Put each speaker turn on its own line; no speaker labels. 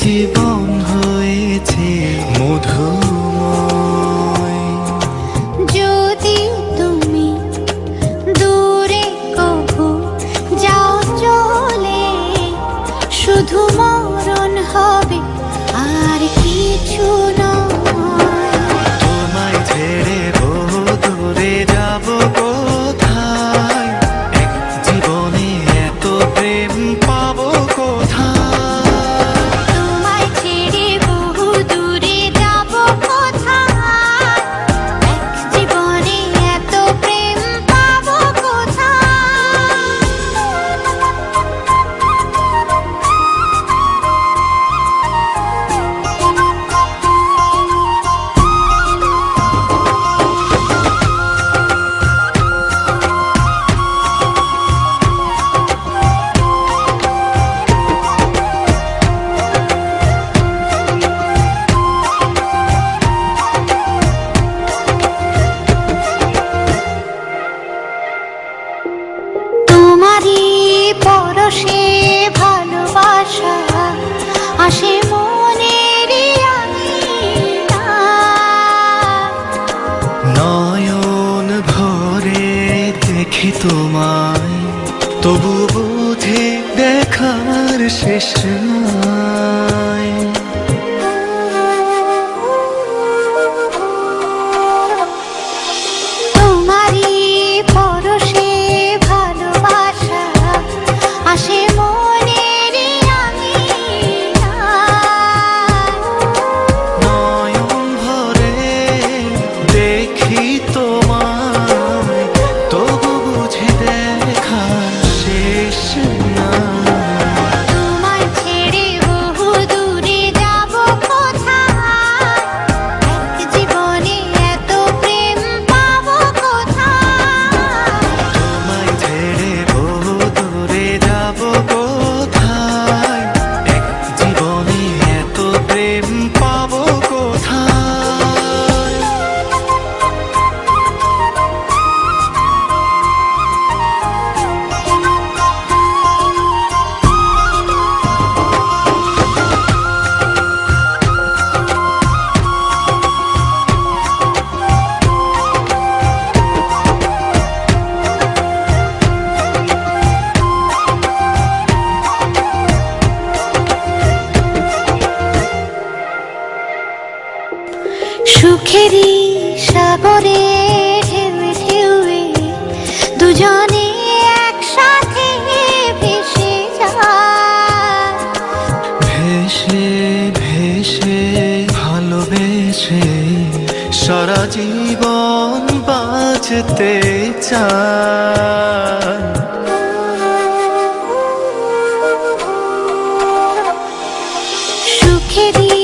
জীবন হয়েছে মধুময়।
যদি তুমি দূরে কভু যাও চলে, শুধু মরণ হবে আর কিছু নয়।
তোমায় ছেড়ে বহু দূরে যাব কোথায়, এক জীবনে এত প্রেম পাবো কোথায়।
তোমায় ছেড়ে বহু দূরে যাব কোথায়, এক জীবনে এত প্রেম পাবো কোথায়। তোমারই পরশে ভালোবাসা আসে মনের
নয়ন ভরে দেখি তোমায়, তবু বুঝে দেখার শেষ নাই।
তোমারই পরশে ভালোবাসা আসে মনের
নয়ন ভরে দেখি তোমায়, তবু বুঝে দেখার শেষ নাই।
তোমায় ছেড়ে বহু দূরে যাব কোথায়, এক জীবনে এত প্রেম পাবো কোথায়।
তোমায় ছেড়ে বহু দূরে যাব কোথায়, এক জীবনে এত প্রেম পাবো কোথায়।
সুখেরই সাগরে ঢেউয়ে ঢেউয়ে দুজনে একসাথে ভেসে যায়।
ভেসে ভেসে ভালোবেসে সারা জীবন বাঁচতে চাই।
সুখেরই